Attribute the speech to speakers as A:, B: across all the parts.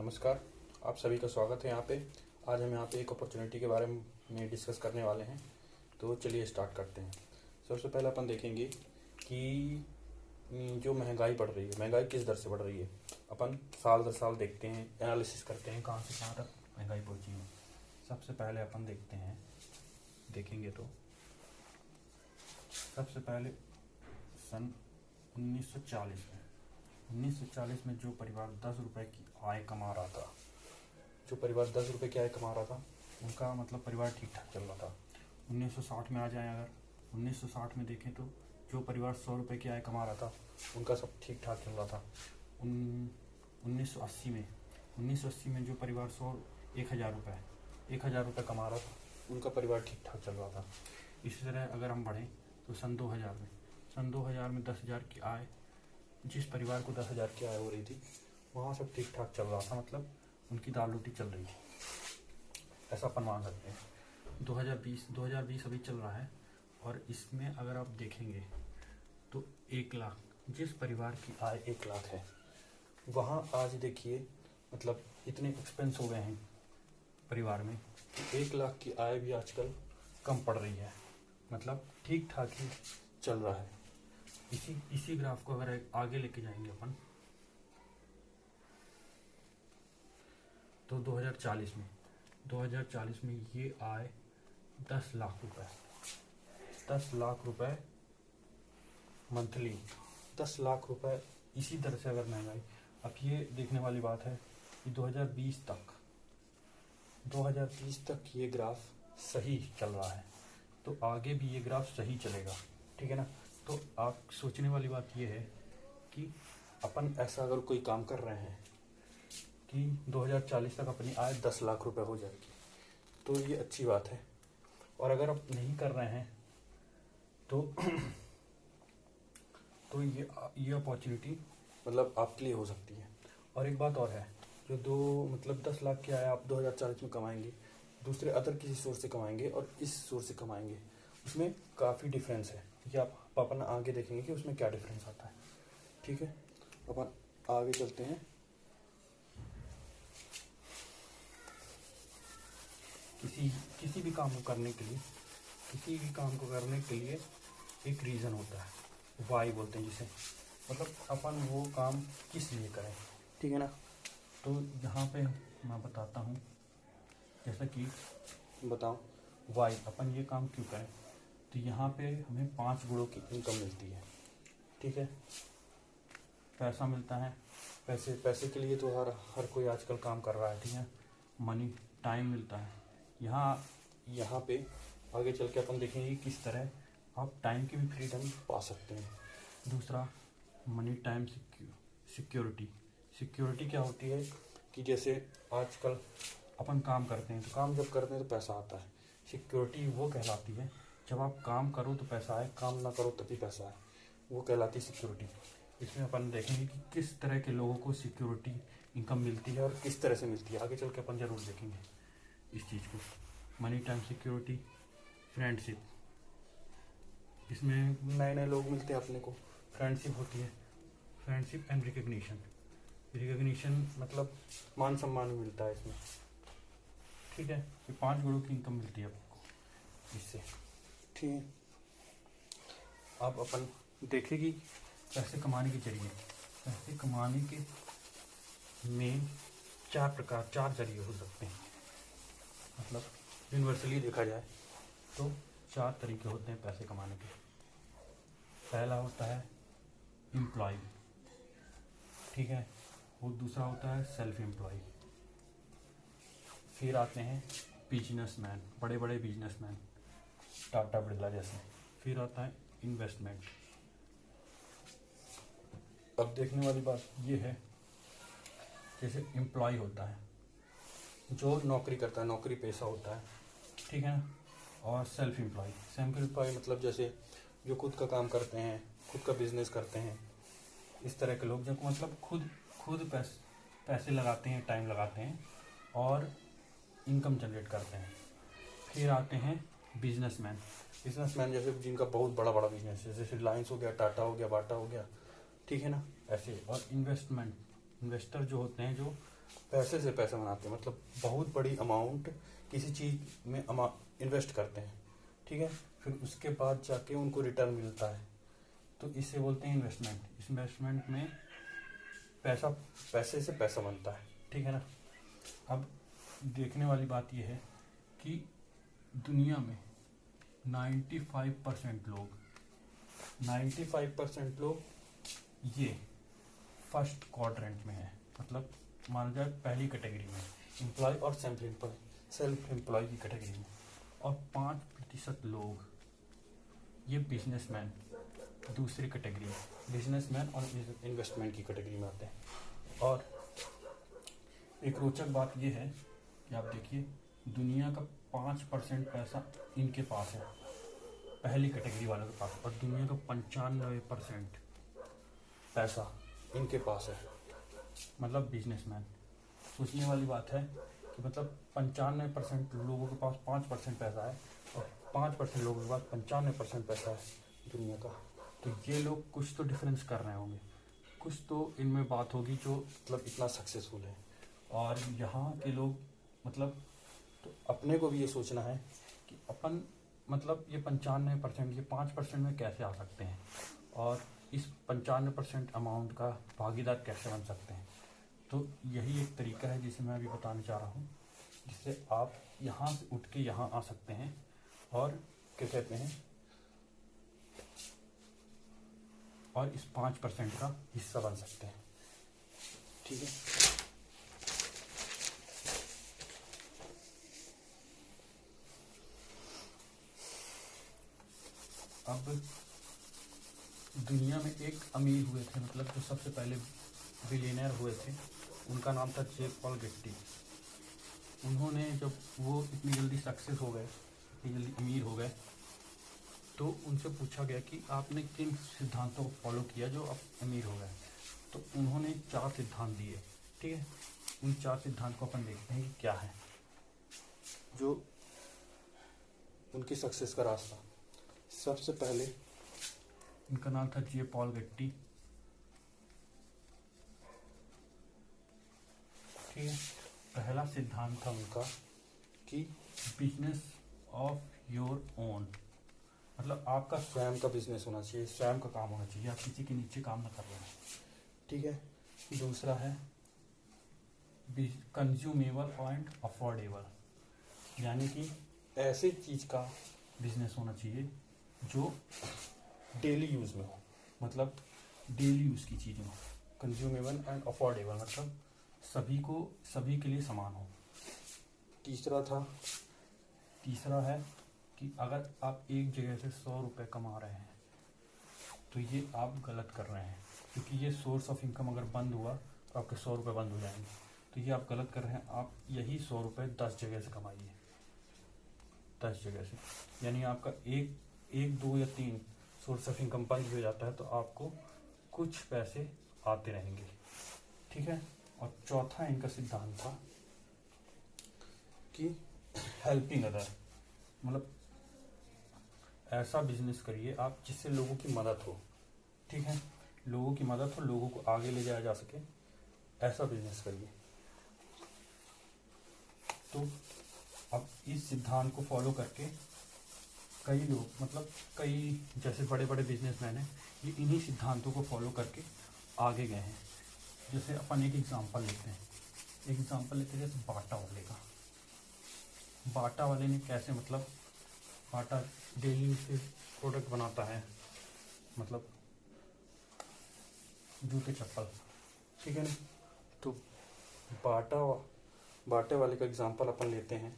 A: नमस्कार, आप सभी का स्वागत है यहाँ पे। आज हम यहाँ पे एक अपॉर्चुनिटी के बारे में डिस्कस करने वाले हैं। तो चलिए स्टार्ट करते हैं। सबसे पहले अपन देखेंगे कि जो महंगाई बढ़ रही है, महंगाई किस दर से बढ़ रही है। अपन साल दर साल देखते हैं, एनालिसिस करते हैं कहाँ से कहाँ तक महंगाई पहुँची है। सबसे पहले अपन देखेंगे तो सबसे पहले सन 1940 में जो परिवार 10 रुपए की आय कमा रहा था, उनका मतलब परिवार ठीक ठाक चल रहा था। 1960 में आ जाए, अगर 1960 में देखें तो जो परिवार 100 रुपए की आय कमा रहा था, उनका सब ठीक ठाक चल रहा था। 1980 में जो परिवार 1000 रुपये कमा रहा था, उनका परिवार ठीक ठाक चल रहा था। इसी तरह अगर हम बढ़ें तो सन 2000 में 10,000 की आय, जिस परिवार को 10,000 की आय हो रही थी, वहाँ सब ठीक ठाक चल रहा था, मतलब उनकी दाल रोटी चल रही थी, ऐसा अपन मान सकते हैं। 2020 अभी चल रहा है, और इसमें अगर आप देखेंगे तो 1 लाख, जिस परिवार की आय 1 लाख है, वहाँ आज देखिए मतलब इतने एक्सपेंस हो गए हैं परिवार में कि 1 लाख की आय भी आजकल कम पड़ रही है, मतलब ठीक ठाक ही चल रहा है। इसी ग्राफ को अगर आगे लेके जाएंगे अपन तो 2040 में ये आय 10 लाख रुपए मंथली, 10 लाख रुपए। इसी तरह से अगर महंगाई, अब ये देखने वाली बात है कि 2020 तक ये ग्राफ सही चल रहा है, तो आगे भी ये ग्राफ सही चलेगा, ठीक है ना। तो आप सोचने वाली बात ये है कि अपन ऐसा अगर कोई काम कर रहे हैं कि 2040 तक अपनी आय 10 लाख रुपए हो जाएगी, तो ये अच्छी बात है। और अगर आप नहीं कर रहे हैं तो ये अपॉर्चुनिटी मतलब आपके लिए हो सकती है। और एक बात और है, जो 10 लाख की आय आप 2040 में कमाएंगे, दूसरे अदर किसी सोर्स से कमाएंगे और इस सोर्स से कमाएंगे, उसमें काफ़ी डिफरेंस है। ये आप अपन आगे देखेंगे कि उसमें क्या डिफरेंस आता है, ठीक है। अपन आगे चलते हैं। किसी भी काम को करने के लिए एक रीज़न होता है, वाई बोलते हैं जिसे, मतलब अपन वो काम किस लिए करें, ठीक है ना। तो यहाँ पे मैं बताता हूँ, जैसा कि बताओ वाई, अपन ये काम क्यों करें। तो यहाँ पे हमें 5 गुणों की इनकम मिलती है, ठीक है। पैसा मिलता है, पैसे के लिए तो हर कोई आजकल काम कर रहा है, ठीक है। मनी, टाइम मिलता है। यहाँ पे आगे चल के अपन देखेंगे किस तरह आप टाइम की भी फ्रीडम पा सकते हैं। दूसरा, मनी, टाइम, सिक्योरिटी क्या होती है कि जैसे आजकल अपन काम करते हैं, तो काम जब करते हैं तो पैसा आता है। सिक्योरिटी वो कहलाती है जब आप काम करो तो पैसा आए, काम ना करो तभी पैसा आए, वो कहलाती है सिक्योरिटी। इसमें अपन देखेंगे कि किस तरह के लोगों को सिक्योरिटी इनकम मिलती है और किस तरह से मिलती है। आगे चल के अपन जरूर देखेंगे इस चीज़ को। मनी, टाइम, सिक्योरिटी, फ्रेंडशिप, इसमें नए लोग मिलते हैं अपने को, फ्रेंडशिप होती है। फ्रेंडशिप एंड रिकग्निशन मतलब मान सम्मान मिलता है इसमें, ठीक है। ये 5 गुणों की इनकम मिलती है आपको इससे, ठीक है। अब अपन देखेंगे पैसे कमाने के जरिए, पैसे कमाने के में 4 जरिए हो सकते हैं, मतलब यूनिवर्सली देखा जाए तो 4 तरीके होते हैं पैसे कमाने के। पहला होता है एम्प्लॉय, ठीक है, वो दूसरा होता है सेल्फ एम्प्लॉय। फिर आते हैं बिजनेसमैन, बड़े बड़े बिजनेसमैन, टाटा बिरला जैसे। फिर आता है इन्वेस्टमेंट। अब देखने वाली बात ये है, जैसे एम्प्लॉय होता है जो नौकरी करता है, नौकरी पेशा होता है, ठीक है ना। और सेल्फ एम्प्लॉय मतलब जैसे जो खुद का काम करते हैं, खुद का बिजनेस करते हैं, इस तरह के लोग जो मतलब खुद पैसे लगाते हैं, टाइम लगाते हैं और इनकम जनरेट करते हैं। फिर आते हैं बिजनेसमैन जैसे जिनका बहुत बड़ा बिजनेस है, जैसे रिलायंस हो गया, टाटा हो गया, बाटा हो गया, ठीक है ना, ऐसे। और इन्वेस्टर जो होते हैं, जो पैसे से पैसा बनाते हैं, मतलब बहुत बड़ी अमाउंट किसी चीज़ में इन्वेस्ट करते हैं, ठीक है, फिर उसके बाद जाके उनको रिटर्न मिलता है, तो इसे बोलते हैं इन्वेस्टमेंट। इन्वेस्टमेंट में पैसे से पैसा बनता है, ठीक है ना। अब देखने वाली बात यह है कि दुनिया में 95% लोग ये फर्स्ट क्वाड्रेंट में है, मतलब माना जाए पहली कैटेगरी में, एम्प्लॉय और सेल्फ एम्प्लॉय की कैटेगरी में, और 5% लोग ये बिजनेसमैन दूसरी कैटेगरी में, बिजनेसमैन और इन्वेस्टमेंट की कैटेगरी में आते हैं। और एक रोचक बात ये है कि आप देखिए दुनिया का 5% पैसा इनके पास है, पहली कैटेगरी वालों के पास, और दुनिया का 95% पैसा इनके पास है, मतलब बिजनेसमैन। सोचने वाली बात है कि मतलब 95% लोगों के पास 5% पैसा है और 5% लोगों के पास 95% पैसा है दुनिया का। तो ये लोग कुछ तो डिफरेंस कर रहे होंगे, कुछ तो इनमें बात होगी जो मतलब इतना सक्सेसफुल है। और यहाँ के लोग मतलब, तो अपने को भी ये सोचना है कि अपन मतलब ये 95%, ये 5% में कैसे आ सकते हैं, और इस 95% अमाउंट का भागीदार कैसे बन सकते हैं। तो यही एक तरीका है जिसे मैं अभी बताने चाह रहा हूँ, जिससे आप यहाँ से उठ के यहाँ आ सकते हैं और क्या कहते हैं, और इस 5% का हिस्सा बन सकते हैं, ठीक है। अब दुनिया में एक अमीर हुए थे, मतलब जो सबसे पहले बिलियनर हुए थे, उनका नाम था जे पॉल गेट्टी। उन्होंने जब वो इतनी जल्दी सक्सेस हो गए, इतनी जल्दी अमीर हो गए, तो उनसे पूछा गया कि आपने किन सिद्धांतों को फॉलो किया जो आप अमीर हो गए। तो उन्होंने 4 सिद्धांत दिए, ठीक है। उन 4 सिद्धांत को अपन देखते हैं कि क्या है जो उनकी सक्सेस का रास्ता। सबसे पहले उनका नाम था जे पॉल गेट्टी, ठीक है। पहला सिद्धांत था उनका कि बिजनेस ऑफ योर ओन, मतलब आपका स्वयं का बिजनेस होना चाहिए, स्वयं का काम होना चाहिए, आप किसी के नीचे काम ना कर रहे हैं, ठीक है। दूसरा है कंज्यूमेबल एंड अफोर्डेबल, यानी कि ऐसी चीज का बिजनेस होना चाहिए जो डेली यूज में हो, मतलब डेली यूज की चीज हो। कंज्यूमेबल एंड अफोर्डेबल मतलब सभी के लिए समान हो। तीसरा है कि अगर आप एक जगह से 100 रुपये कमा रहे हैं तो ये आप गलत कर रहे हैं, क्योंकि ये सोर्स ऑफ इनकम अगर बंद हुआ तो आपके 100 रुपये बंद हो जाएंगे, तो ये आप गलत कर रहे हैं। आप यही 100 रुपये 10 जगह से कमाइए, 10 जगह से, यानी आपका एक 2 या 3 सोर्स ऑफ इनकम बंद हो जाता है तो आपको कुछ पैसे आते रहेंगे, ठीक है। और चौथा इनका सिद्धांत था कि हेल्पिंग अदर, मतलब ऐसा बिजनेस करिए आप जिससे लोगों की मदद हो, ठीक है, लोगों की मदद हो, लोगों को आगे ले जाया जा सके, ऐसा बिजनेस करिए। तो अब इस सिद्धांत को फॉलो करके कई लोग, मतलब कई जैसे बड़े बड़े बिजनेसमैन हैं, ये इन्हीं सिद्धांतों को फॉलो करके आगे गए हैं। जैसे अपन एक एग्जांपल लेते हैं जैसे बाटा वाले का। बाटा वाले ने कैसे, मतलब बाटा डेली से प्रोडक्ट बनाता है, मतलब जूते चप्पल, ठीक है ना। तो बाटे वाले का एग्जांपल अपन लेते हैं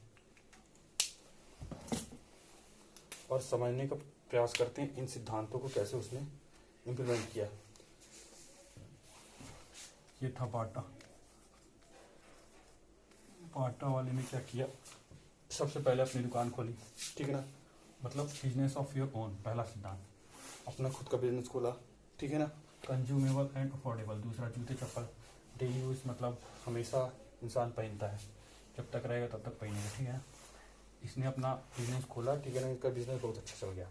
A: और समझने का प्रयास करते हैं इन सिद्धांतों को कैसे उसने इम्प्लीमेंट किया। ये था बाटा वाले ने क्या किया, सबसे पहले अपनी दुकान खोली, ठीक है ना, मतलब बिजनेस ऑफ योर ओन, पहला सिद्धांत, अपना खुद का बिजनेस खोला, ठीक है ना। कंज्यूमेबल एंड अफोर्डेबल, दूसरा जूते चप्पल डेली यूज, मतलब हमेशा इंसान पहनता है, जब तक रहेगा तब तक पहनेगा, ठीक है। इसने अपना बिजनेस खोला, ठीक है ना, इसका बिजनेस बहुत अच्छा चल गया,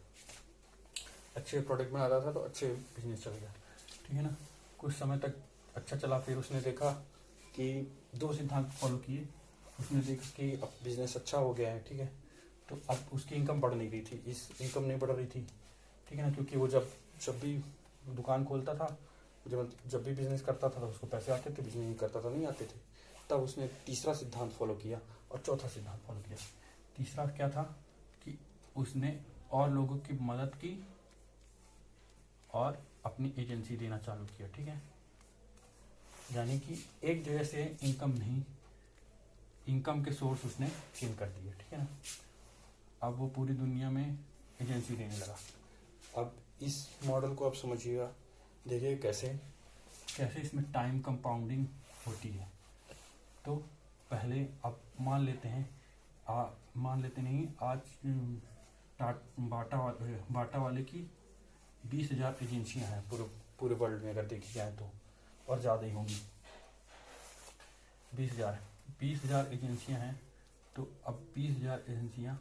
A: अच्छे प्रोडक्ट में आता था तो अच्छे बिजनेस चल गया, ठीक है ना। कुछ समय तक अच्छा चला, फिर उसने देखा कि दो सिद्धांत फॉलो किए। उसने देखा कि अब बिजनेस अच्छा हो गया है, ठीक है, तो अब उसकी इनकम बढ़ नहीं रही थी, इस इनकम नहीं बढ़ रही थी, ठीक है ना, क्योंकि वो जब भी दुकान खोलता था, जब भी बिजनेस करता था तो उसको पैसे आते थे, बिजनेस नहीं करता था नहीं आते थे। तब उसने तीसरा सिद्धांत फॉलो किया और चौथा सिद्धांत फॉलो किया। तीसरा क्या था कि उसने और लोगों की मदद की और अपनी एजेंसी देना चालू किया, ठीक है। यानी कि एक जगह से इनकम नहीं, इनकम के सोर्स उसने चेंज कर दिए, ठीक है ना। अब वो पूरी दुनिया में एजेंसी देने लगा। अब इस मॉडल को आप समझिएगा, देखिए कैसे कैसे इसमें टाइम कंपाउंडिंग होती है। तो पहले अब मान लेते हैं नहीं, आज बाटा वाले की 20,000 एजेंसियां हैं पूरे वर्ल्ड में, अगर देखी जाए तो, और ज़्यादा ही होंगी। 20,000 एजेंसियां हैं। तो अब 20,000 एजेंसियां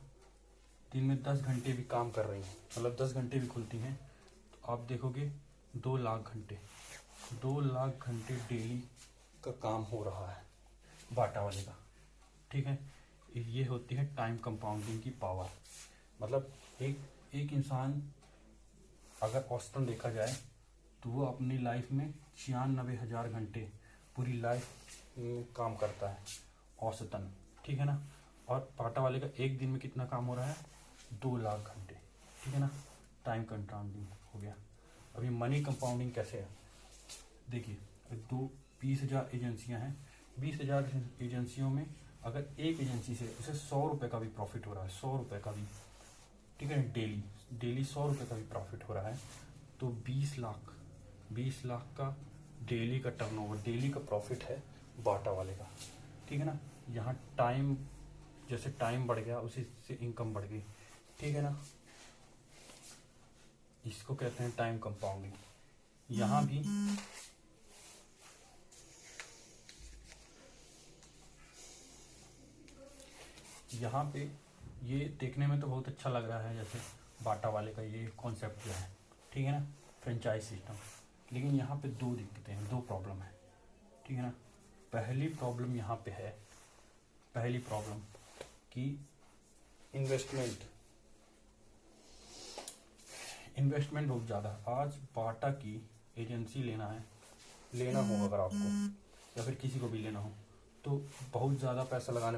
A: दिन में 10 घंटे भी काम कर रही हैं, मतलब 10 घंटे भी खुलती हैं, तो आप देखोगे 2 लाख घंटे डेली का काम हो रहा है बाटा वाले का, ठीक है। ये होती है टाइम कंपाउंडिंग की पावर। मतलब एक इंसान अगर औसतन देखा जाए तो वो अपनी लाइफ में 96,000 घंटे पूरी लाइफ में काम करता है औसतन, ठीक है ना। और बाटा वाले का एक दिन में कितना काम हो रहा है, 2 लाख घंटे, ठीक है ना। टाइम कंपाउंडिंग हो गया। अभी मनी कंपाउंडिंग कैसे है, देखिए 20,000 एजेंसियां हैं। 20,000 एजेंसियों में अगर एक एजेंसी से उसे 100 रुपये का भी प्रॉफिट हो रहा है, 100 रुपये का भी, ठीक है, डेली 100 रुपये का भी प्रॉफिट हो रहा है, तो 20 लाख का डेली का टर्नओवर, डेली का प्रॉफिट है बाटा वाले का, ठीक है ना। यहाँ टाइम, जैसे टाइम बढ़ गया उसी से इनकम बढ़ गई, ठीक है ना। इसको कहते हैं टाइम कंपाउंडिंग। यहाँ भी यहाँ पे ये देखने में तो बहुत अच्छा लग रहा है, जैसे बाटा वाले का ये कॉन्सेप्ट जो है, ठीक है ना, फ्रेंचाइज सिस्टम। लेकिन यहाँ पे 2 दिक्कतें हैं, 2 प्रॉब्लम है, ठीक है ना। पहली प्रॉब्लम यहाँ पे है, पहली प्रॉब्लम कि इन्वेस्टमेंट बहुत ज़्यादा है। आज बाटा की एजेंसी लेना हो अगर आपको, या फिर किसी को भी लेना हो, तो बहुत ज़्यादा पैसा लगाना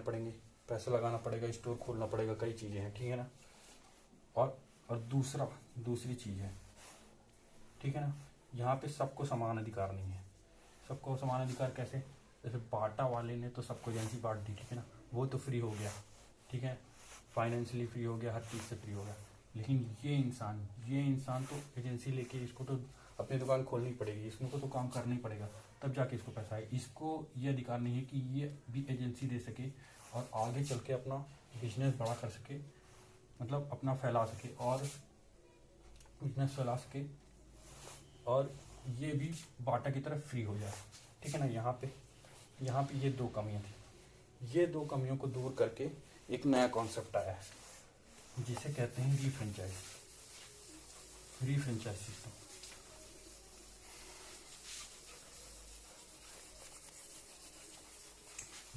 A: पड़ेगा, स्टोर खोलना पड़ेगा, कई चीज़ें हैं, ठीक है ना। और दूसरी चीज़ है, ठीक है ना, यहाँ पे सबको समान अधिकार नहीं है। सबको समान अधिकार कैसे, जैसे बाटा वाले ने तो सबको एजेंसी बांट दी, ठीक है ना, वो तो फ्री हो गया, ठीक है, फाइनेंशियली फ्री हो गया, हर चीज़ से फ्री हो गया। लेकिन ये इंसान तो एजेंसी लेके इसको तो अपनी दुकान खोलनी पड़ेगी, इसको तो काम करना ही पड़ेगा, तब जाके इसको पैसा आए। इसको ये अधिकार नहीं है कि ये भी एजेंसी दे सके और आगे चल के अपना बिजनेस बड़ा कर सके, मतलब अपना फैला सके और बिजनेस फैला सके, और ये भी बाटा की तरफ फ्री हो जाए, ठीक है ना। यहाँ पे ये 2 कमियाँ थी। ये 2 कमियों को दूर करके एक नया कॉन्सेप्ट आया है जिसे कहते हैं free franchise system.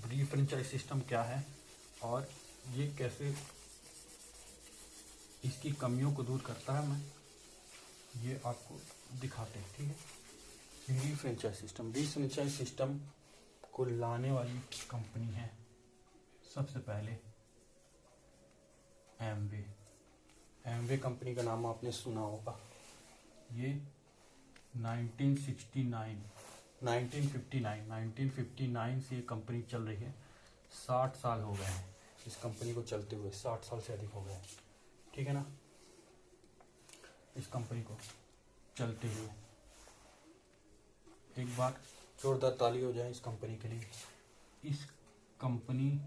A: Free franchise system क्या है और ये कैसे इसकी कमियों को दूर करता है, मैं ये आपको दिखाते हैं, ठीक है। फ्री फ्रेंचाइज सिस्टम को लाने वाली कंपनी है सबसे पहले एमवे कंपनी का नाम आपने सुना होगा। ये 1959 से ये कंपनी चल रही है। 60 साल हो गए हैं इस कंपनी को चलते हुए, 60 साल से अधिक हो गए हैं, ठीक है ना। इस कंपनी को चलते हुए एक बार जोरदार ताली हो जाए इस कंपनी के लिए। इस कंपनी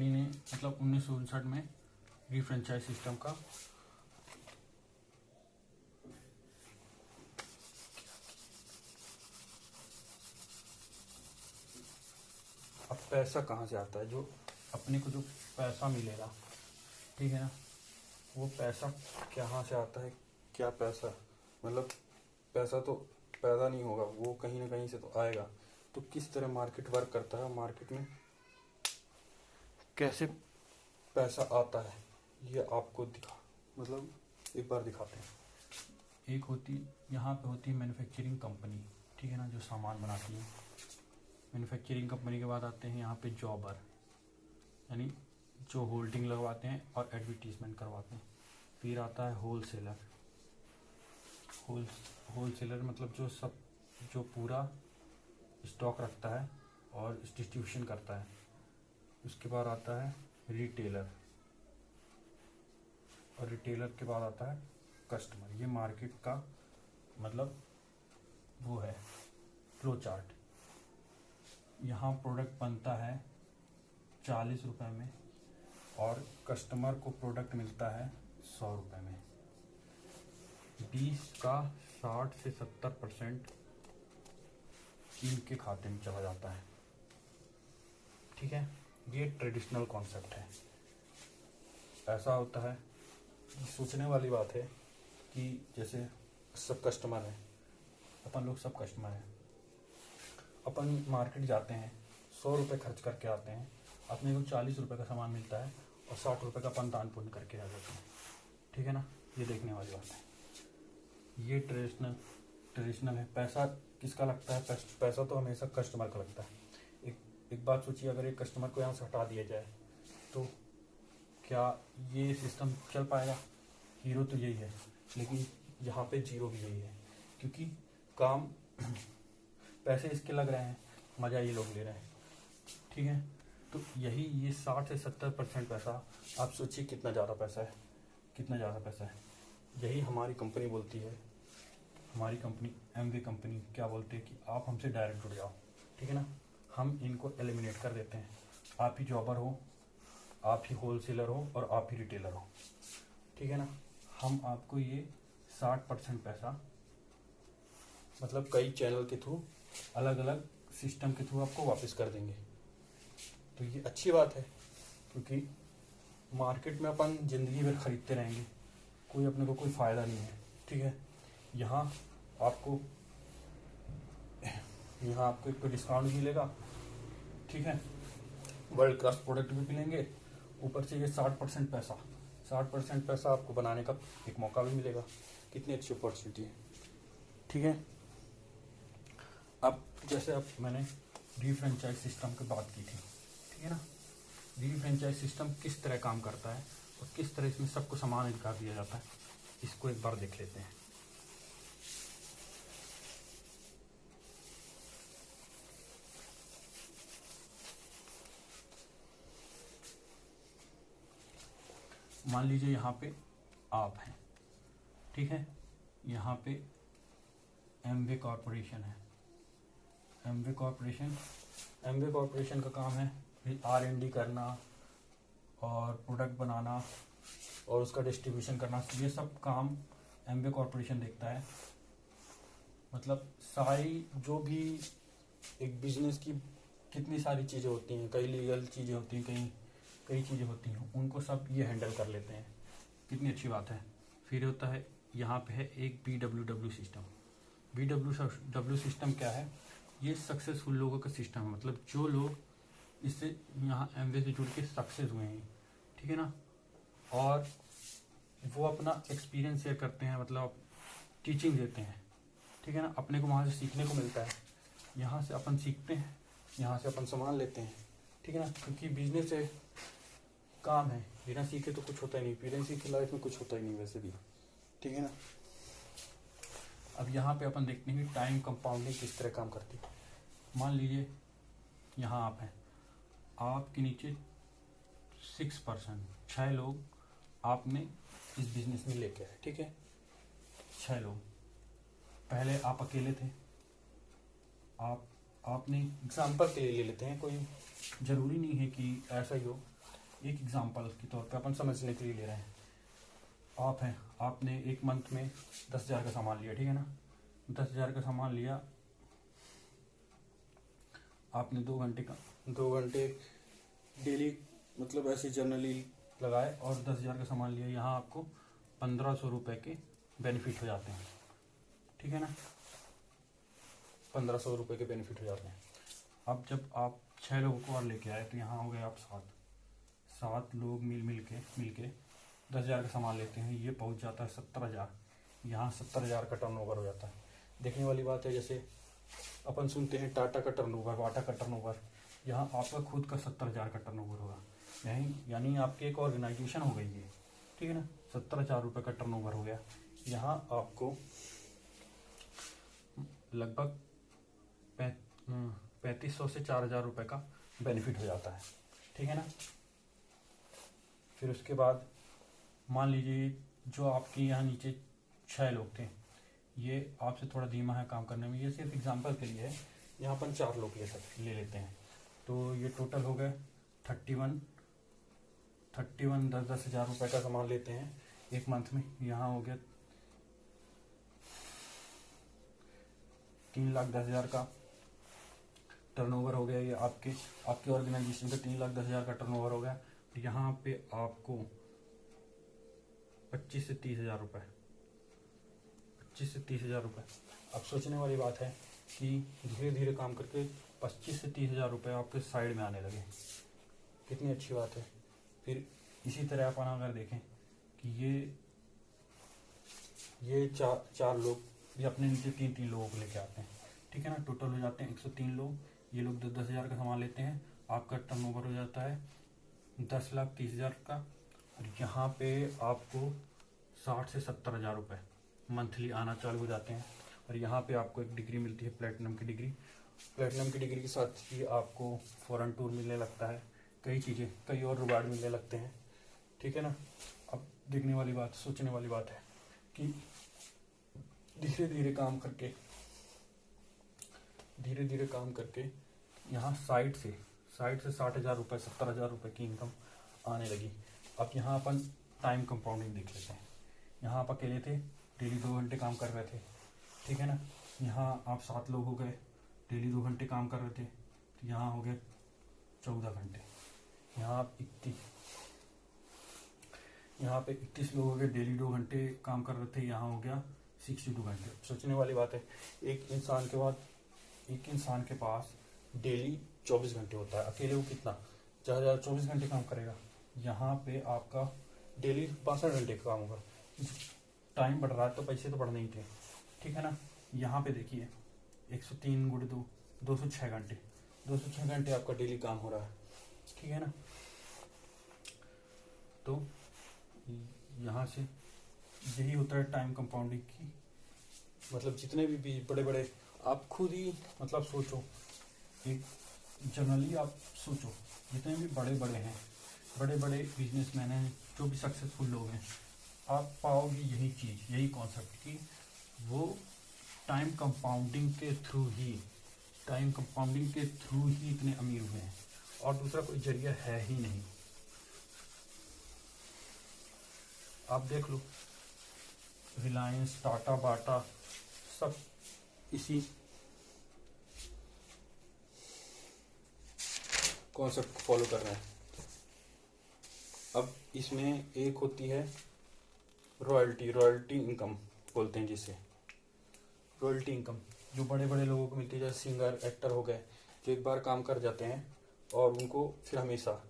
A: ने मतलब 1959 में रीफ्रेंचाइज सिस्टम का अब पैसा कहाँ से आता है, जो अपने को जो पैसा मिलेगा, ठीक है ना, वो पैसा कहाँ से आता है, क्या पैसा, मतलब पैसा तो पैदा नहीं होगा, वो कहीं ना कहीं से तो आएगा। तो किस तरह मार्केट वर्क करता है, मार्केट में कैसे पैसा आता है, ये आपको मतलब एक बार दिखाते हैं। एक होती, यहाँ पे होती है मैन्युफैक्चरिंग कंपनी, ठीक है ना, जो सामान बनाती है। मैन्युफैक्चरिंग कंपनी के बाद आते हैं यहाँ पे जॉबर, यानी जो होल्डिंग लगवाते हैं और एडवर्टीजमेंट करवाते हैं। फिर आता है होलसेलर। होलसेलर मतलब जो पूरा स्टॉक रखता है और डिस्ट्रीब्यूशन करता है। उसके बाद आता है रिटेलर, और रिटेलर के बाद आता है कस्टमर। ये मार्केट का मतलब वो है फ्लो चार्ट। यहाँ प्रोडक्ट बनता है 40 रुपए में और कस्टमर को प्रोडक्ट मिलता है 100 रुपए में। 20 का 60 से 70% इनके खाते में चला जाता है, ठीक है। ये ट्रेडिशनल कॉन्सेप्ट है। ऐसा होता है, सोचने वाली बात है कि जैसे सब कस्टमर हैं, अपन लोग सब कस्टमर हैं, अपन मार्केट जाते हैं, 100 रुपये खर्च करके आते हैं, अपने को 40 रुपये का सामान मिलता है और 60 रुपये का अपन दान पुण्य करके आ जाते हैं, ठीक है ना। ये देखने वाली बात है। ये ट्रेडिशनल है। पैसा किसका लगता है, पैसा तो हमेशा कस्टमर का लगता है। एक बात सोचिए, अगर एक कस्टमर को यहाँ से हटा दिया जाए तो क्या ये सिस्टम चल पाएगा। हीरो तो यही है, लेकिन यहाँ पे जीरो भी यही है, क्योंकि काम पैसे इसके लग रहे हैं, मज़ा ये लोग ले रहे हैं, ठीक है। तो यही ये 60 से 70% पैसा, आप सोचिए कितना ज़्यादा पैसा है, कितना ज़्यादा पैसा है। यही हमारी कंपनी बोलती है, हमारी कंपनी एमवे कंपनी क्या बोलते हैं कि आप हमसे डायरेक्ट जुड़ जाओ, ठीक है ना। हम इनको एलिमिनेट कर देते हैं। आप ही जॉबर हो, आप ही होलसेलर हो और आप ही रिटेलर हो, ठीक है ना। हम आपको ये 60% पैसा मतलब कई चैनल के थ्रू, अलग अलग सिस्टम के थ्रू आपको वापस कर देंगे। तो ये अच्छी बात है, क्योंकि मार्केट में अपन ज़िंदगी भर खरीदते रहेंगे, कोई अपने को कोई फ़ायदा नहीं है, ठीक है। यहाँ आपको एक तो डिस्काउंट मिलेगा, ठीक है, वर्ल्ड क्लास प्रोडक्ट भी मिलेंगे, ऊपर से ये 60% पैसा आपको बनाने का एक मौका भी मिलेगा। कितनी अच्छी अपॉर्चुनिटी है, ठीक है। अब जैसे अब मैंने रीफ्रेंचाइज सिस्टम की बात की थी, ठीक है ना। रीफ्रेंचाइज सिस्टम किस तरह काम करता है और किस तरह इसमें सबको समान अधिकार दिया जाता है, इसको एक बार देख लेते हैं। मान लीजिए यहाँ पे आप हैं, ठीक है, यहाँ पे एमवे कॉरपोरेशन है। एमवे कॉरपोरेशन का काम है R&D करना और प्रोडक्ट बनाना और उसका डिस्ट्रीब्यूशन करना, ये सब काम एमवे कॉरपोरेशन देखता है। मतलब सारी जो भी एक बिजनेस की कितनी सारी चीज़ें होती हैं, कई लीगल चीज़ें होती हैं, कई चीज़ें होती हैं, उनको सब ये हैंडल कर लेते हैं। कितनी अच्छी बात है। फिर होता है यहाँ पे है एक BWW सिस्टम। BWW सिस्टम क्या है, ये सक्सेसफुल लोगों का सिस्टम है, मतलब जो लोग इससे यहाँ एमवे से जुड़ के सक्सेस हुए हैं, ठीक है ना, और वो अपना एक्सपीरियंस शेयर करते हैं, मतलब टीचिंग देते हैं, ठीक है ना। अपने को वहाँ से सीखने को मिलता है, यहाँ से अपन सीखते हैं, यहाँ से अपन सामान लेते हैं, ठीक है ना। क्योंकि बिजनेस है, काम है, बिना सीखे तो कुछ होता ही नहीं, बिना सीखे लाइफ में कुछ होता ही नहीं वैसे भी, ठीक है ना। अब यहाँ पे अपन देखते हैं कि टाइम कंपाउंडिंग किस तरह काम करती है। मान लीजिए यहाँ आप हैं, आपके नीचे 6 लोग आपने इस बिजनेस में लेके आए, ठीक है। 6 लोग, पहले आप अकेले थे, आपने एग्जाम्पल के लिए ले लेते हैं, कोई ज़रूरी नहीं है कि ऐसा ही हो। एक एग्जांपल के तौर पे अपन समझने के लिए ले रहे हैं। आप हैं, आपने एक मंथ में 10,000 का सामान लिया, ठीक है ना। 10,000 का सामान लिया आपने, 2 घंटे डेली मतलब ऐसे जनरली लगाए और 10,000 का सामान लिया। यहाँ आपको 1,500 रुपये के बेनिफिट हो जाते हैं, ठीक है ना। 1,500 रुपये के बेनिफिट हो जाते हैं। अब जब आप 6 लोगों को और लेके आए तो यहाँ हो गए आप 7 लोग मिल के 10,000 का सामान लेते हैं। ये पहुँच जाता है 70,000। यहाँ 70,000 का टर्नओवर हो जाता है। देखने वाली बात है, जैसे अपन सुनते हैं टाटा का टर्नओवर, बाटा का टर्नओवर, यहाँ आपका खुद का 70,000 का टर्नओवर होगा। यानी आपकी एक ऑर्गेनाइजेशन हो गई है, ठीक है ना। 70,000 रुपये का टर्नओवर हो गया। यहाँ आपको लगभग 3,500 से 4,000 रुपये का बेनिफिट हो जाता है, ठीक है ना। फिर उसके बाद मान लीजिए जो आपके यहाँ नीचे 6 लोग थे, ये आपसे थोड़ा धीमा है काम करने में, ये सिर्फ एग्जांपल के लिए है। यहाँ पर 4 लोग ले लेते हैं, तो ये टोटल हो गए 31 10,000 रुपये का सामान लेते हैं एक मंथ में। यहाँ हो गया 3,10,000 का टर्नओवर हो गया। ये आपके ऑर्गेनाइजेशन का 3,10,000 का टर्नओवर हो गया। यहाँ पे आपको 25 से 30,000 रुपये, 25 से 30,000 रुपये। अब सोचने वाली बात है कि धीरे धीरे काम करके 25 से 30,000 रुपये आपके साइड में आने लगे, कितनी अच्छी बात है। फिर इसी तरह अपन अगर देखें कि ये चार लोग भी अपने नीचे 3 लोगों को लेके आते हैं, ठीक है ना। टोटल हो जाते हैं 103 लोग। ये लोग 10,000 का सामान लेते हैं, आपका टर्नओवर हो जाता है 10,30,000 का। और यहाँ पे आपको 60 से 70,000 रुपये मंथली आना चालू हो जाते हैं। और यहाँ पे आपको एक डिग्री मिलती है, प्लेटिनम की डिग्री। प्लेटिनम की डिग्री के साथ ही आपको फॉरेन टूर मिलने लगता है, कई और रिवार्ड मिलने लगते हैं, ठीक है ना। अब देखने वाली बात, सोचने वाली बात है कि धीरे धीरे काम करके यहाँ साइड से 60,000 रुपये 70,000 रुपये की इनकम आने लगी। अब यहाँ अपन टाइम कंपाउंडिंग देख लेते हैं। यहाँ आप अकेले थे, डेली 2 घंटे काम कर रहे थे, ठीक है ना। यहाँ आप 7 लोग हो गए, डेली 2 घंटे काम कर रहे थे, तो यहाँ हो गए 14 घंटे। यहाँ पे 31 लोग हो गए, डेली 2 घंटे काम कर रहे थे, यहाँ हो गया 62 घंटे। सोचने वाली बात है, एक इंसान के पास डेली 24 घंटे होता है, अकेले वो कितना 24 घंटे काम करेगा। यहाँ पे आपका डेली 62 घंटे का काम होगा। टाइम बढ़ रहा है तो पैसे तो बढ़ने ही थे, ठीक है ना। यहाँ पे देखिए 103 × 2 206 घंटे, 206 घंटे आपका डेली काम हो रहा है, ठीक है ना। तो यहाँ से यही होता है टाइम कंपाउंडिंग की, मतलब जितने भी बड़े बड़े आप खुद ही मतलब सोचो, एक जनरली आप सोचो, जितने भी बड़े बड़े बिजनेसमैन हैं, जो भी सक्सेसफुल लोग हैं, आप पाओगे यही चीज़, यही कॉन्सेप्ट कि वो टाइम कंपाउंडिंग के थ्रू ही इतने अमीर हुए हैं, और दूसरा कोई जरिया है ही नहीं। आप देख लो, रिलायंस, टाटा, बाटा सब इसी कॉन्सेप्ट फॉलो कर रहे हैं। अब इसमें एक होती है रॉयल्टी इनकम बोलते हैं, जिसे रॉयल्टी इनकम जो बड़े बड़े लोगों को मिलती है, जैसे सिंगर, एक्टर हो गए, जो एक बार काम कर जाते हैं और उनको फिर हमेशा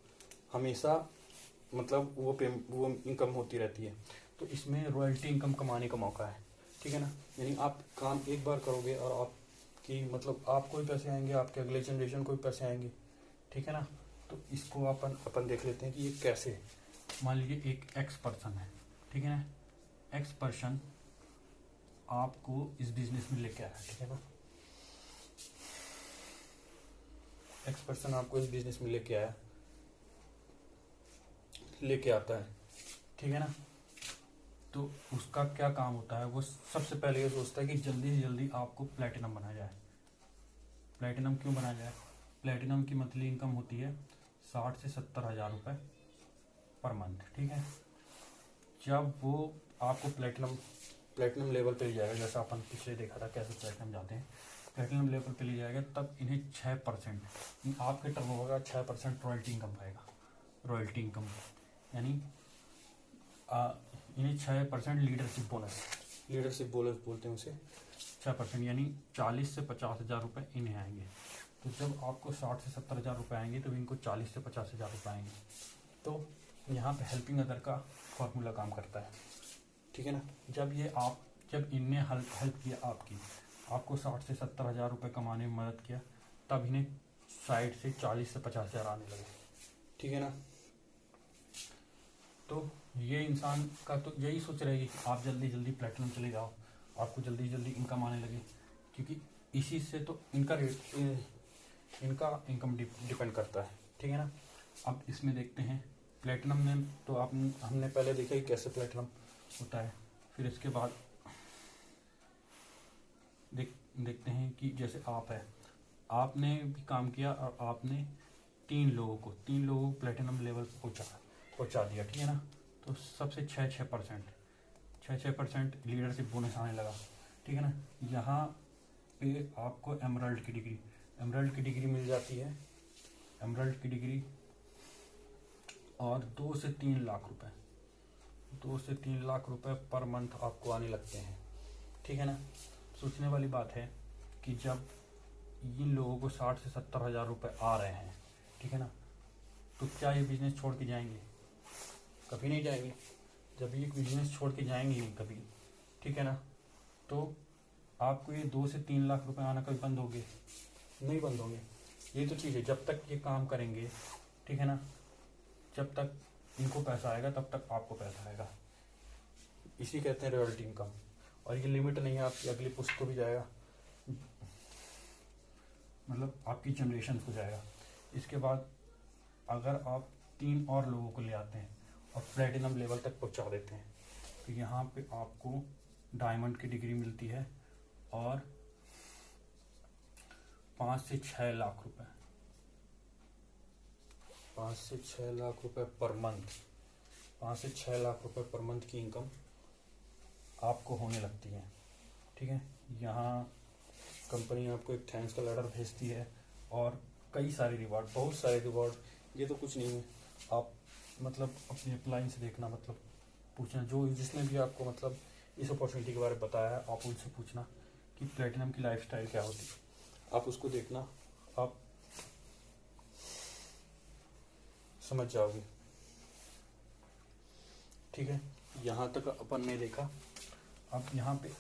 A: मतलब वो इनकम होती रहती है। तो इसमें रॉयल्टी इनकम कमाने का मौका है, ठीक है ना। यानी आप काम एक बार करोगे और आपकी मतलब आपको ही पैसे आएंगे, आपके अगले जनरेशन को भी पैसे आएंगे, ठीक है ना। तो इसको अपन देख लेते हैं कि ये कैसे। मान लीजिए एक एक्स पर्सन है, ठीक है ना। एक्स पर्सन आपको इस बिजनेस में लेके आया, ठीक है ना। एक्स पर्सन आपको इस बिजनेस में लेके आता है, ठीक है ना। तो उसका क्या काम होता है, वो सबसे पहले ये सोचता है कि जल्दी से जल्दी आपको प्लैटिनम बनाया जाए। प्लैटिनम क्यों बनाया जाए? प्लैटिनम की मंथली इनकम होती है 60 से 70 हज़ार रुपये पर मंथ, ठीक है। जब वो आपको प्लेटिनम लेवल पे ले जाएगा, जैसा अपन पिछले देखा था कैसे प्लेटिनम जाते हैं, प्लेटिनम लेवल पे ले जाएगा, तब इन्हें 6% आपके टर्नओवर का 6% रॉयल्टी इनकम पाएगा। रॉयल्टी इनकम यानी इन्हें 6% लीडरशिप बोनस बोलते हैं उसे। 6% यानी 40 से 50 हज़ार रुपये इन्हें आएंगे। तो जब आपको 60 से 70 हज़ार रुपये आएंगे तो इनको 40 से 50 हज़ार रुपये आएंगे। तो यहाँ पे हेल्पिंग अदर का फॉर्मूला काम करता है, ठीक है ना। जब इनने हेल्प किया आपको 60 से 70 हज़ार रुपये कमाने में मदद किया, तब इन्हें साइड से 40 से 50 हज़ार आने लगे, ठीक है ना। तो ये इंसान का तो यही सोच रहेगी कि आप जल्दी जल्दी प्लेटिनम चले जाओ, आपको जल्दी जल्दी इनकम आने लगे, क्योंकि इसी से तो इनका इनकम डिपेंड करता है, ठीक है ना। अब इसमें देखते हैं प्लेटिनम में तो हमने पहले देखा ही कैसे प्लेटिनम होता है। फिर इसके बाद देखते हैं कि जैसे आपने भी काम किया और आपने 3 लोगों को प्लेटिनम लेवल पर पहुंचा दिया, ठीक है ना। तो सबसे 6% लीडरशिप बोनस आने लगा, ठीक है ना। यहाँ पे आपको एमराल्ड की डिग्री मिल जाती है, एमराल्ड की डिग्री, और 2 से 3 लाख रुपए पर मंथ आपको आने लगते हैं, ठीक है ना। सोचने वाली बात है कि जब इन लोगों को 60 से 70 हज़ार रुपये आ रहे हैं, ठीक है ना, तो क्या ये बिजनेस छोड़ के जाएंगे? कभी नहीं जाएंगे। जब ये बिजनेस छोड़ के जाएंगे नहीं कभी, ठीक है ना, तो आपको ये 2 से 3 लाख रुपए आना कभी बंद होंगे? नहीं बंद होंगे। ये तो चीज़ है, जब तक ये काम करेंगे, ठीक है ना, जब तक इनको पैसा आएगा तब तक आपको पैसा आएगा। इसी कहते हैं रॉयल्टी इनकम। और ये लिमिट नहीं है, आपकी अगली पुश्त को भी जाएगा, मतलब आपकी जनरेशन को जाएगा। इसके बाद अगर आप 3 और लोगों को ले आते हैं और प्लेटिनम लेवल तक पहुंचा देते हैं, तो यहाँ पे आपको डायमंड की डिग्री मिलती है और 5 से 6 लाख रुपए 5 से 6 लाख रुपए पर मंथ 5 से 6 लाख रुपए पर मंथ की इनकम आपको होने लगती है, ठीक है। यहाँ कंपनी आपको एक थैंक्स का लेटर भेजती है और कई सारे रिवार्ड, बहुत सारे रिवार्ड। ये तो कुछ नहीं है, आप मतलब अपनी अपलाइन से देखना, मतलब पूछना, जो जिसने भी आपको मतलब इस अपॉर्चुनिटी के बारे में बताया है, आप उनसे पूछना कि प्लेटिनम की लाइफस्टाइल क्या होती है, आप उसको देखना, आप समझ जाओगे, ठीक है। यहाँ तक अपन ने देखा, अब यहाँ पे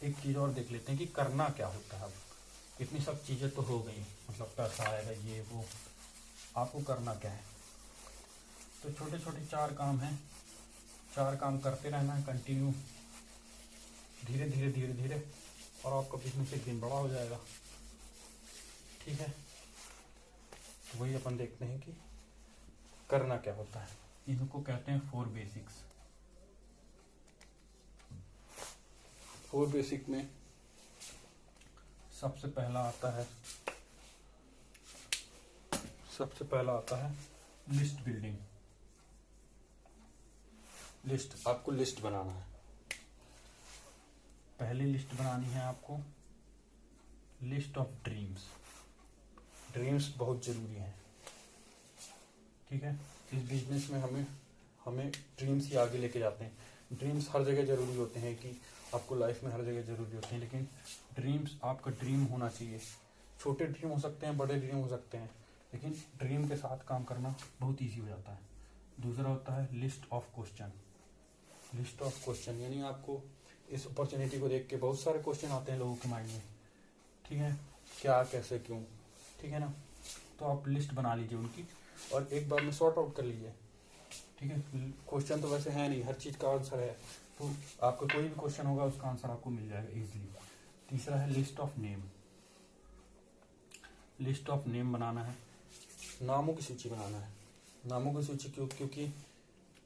A: एक चीज़ और देख लेते हैं कि करना क्या होता है। अब इतनी सब चीज़ें तो हो गई, मतलब पैसा आएगा, ये वो, आपको करना क्या है? तो छोटे छोटे 4 काम हैं, 4 काम करते रहना है कंटिन्यू, धीरे धीरे, और आपका बिजनेस एक दिन बड़ा हो जाएगा, ठीक है। तो वही अपन देखते हैं कि करना क्या होता है। इनको कहते हैं 4 बेसिक्स। 4 बेसिक में सबसे पहला आता है लिस्ट बिल्डिंग। आपको लिस्ट बनाना है। पहली लिस्ट बनानी है आपको, लिस्ट ऑफ ड्रीम्स बहुत जरूरी है, ठीक है। इस बिजनेस में हमें ड्रीम्स ही आगे लेके जाते हैं। ड्रीम्स हर जगह जरूरी होते हैं, कि आपको लाइफ में हर जगह जरूरी होते हैं, लेकिन ड्रीम्स, आपका ड्रीम होना चाहिए। छोटे ड्रीम हो सकते हैं, बड़े ड्रीम हो सकते हैं, लेकिन ड्रीम के साथ काम करना बहुत ईजी हो जाता है। दूसरा होता है लिस्ट ऑफ क्वेश्चन। यानी आपको इस अपॉर्चुनिटी को देख के बहुत सारे क्वेश्चन आते हैं लोगों के माइंड में, ठीक है, क्या, कैसे, क्यों, ठीक है ना। तो आप लिस्ट बना लीजिए उनकी और एक बार में सॉर्ट आउट कर लीजिए, ठीक है। क्वेश्चन तो वैसे है नहीं, हर चीज़ का आंसर है, तो आपका कोई भी क्वेश्चन होगा उसका आंसर आपको मिल जाएगा इजीली। तीसरा है लिस्ट ऑफ नेम बनाना है, नामों की सूची बनाना है। नामों की सूची क्योंकि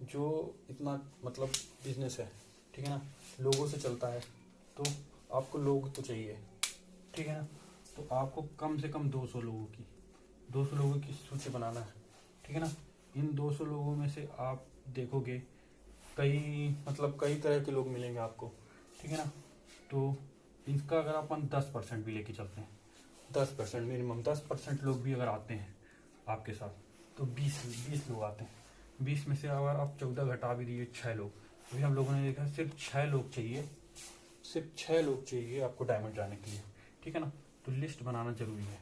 A: जो इतना मतलब बिजनेस है, ठीक है ना, लोगों से चलता है, तो आपको लोग तो चाहिए, ठीक है ना। तो आपको कम से कम 200 लोगों की सूची बनाना है, ठीक है ना। इन 200 लोगों में से आप देखोगे कई तरह के लोग मिलेंगे आपको, ठीक है ना। तो इसका अगर अपन 10% भी लेके चलते हैं, 10% मिनिमम 10% लोग भी अगर आते हैं आपके साथ, तो 20 लोग आते हैं। 20 में से अगर आप 14 घटा भी दिए, 6 लोग, अभी हम लोगों ने देखा सिर्फ 6 लोग चाहिए, सिर्फ 6 लोग चाहिए आपको डायमंड जाने के लिए, ठीक है ना। तो लिस्ट बनाना जरूरी है।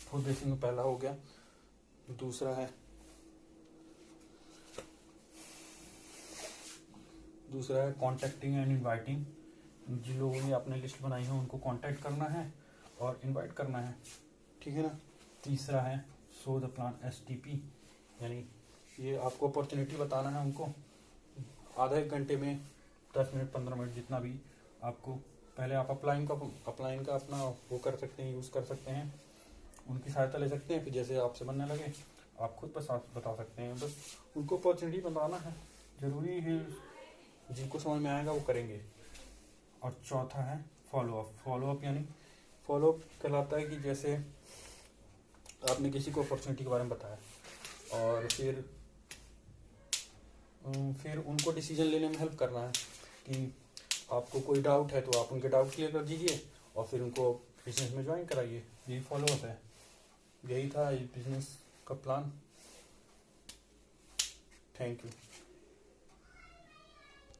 A: फुल बेसिंग में पहला हो गया। दूसरा है कॉन्टेक्टिंग एंड इनवाइटिंग। जिन लोगों ने अपने लिस्ट बनाई है उनको कांटेक्ट करना है और इनवाइट करना है, ठीक है ना। तीसरा है शो द प्लान, STP, यानी ये आपको अपॉर्चुनिटी बताना है उनको। आधा एक घंटे में 10 मिनट 15 मिनट जितना भी आपको, पहले आप अपलाइन का अपना वो कर सकते हैं, यूज़ कर सकते हैं, उनकी सहायता ले सकते हैं। फिर जैसे आपसे बनने लगे आप खुद बता सकते हैं। बस उनको अपॉर्चुनिटी बताना है, जरूरी है। जिनको समझ में आएगा वो करेंगे। और चौथा है फॉलोअप यानी फॉलोअप कहलाता है कि जैसे आपने किसी को अपॉर्चुनिटी के बारे में बताया और फिर उनको डिसीजन लेने में हेल्प करना है कि आपको कोई डाउट है तो आप उनके डाउट क्लियर कर दीजिए और फिर उनको बिजनेस में ज्वाइन कराइए। यही फॉलोअप है, यही था ये बिजनेस का प्लान। Thank you.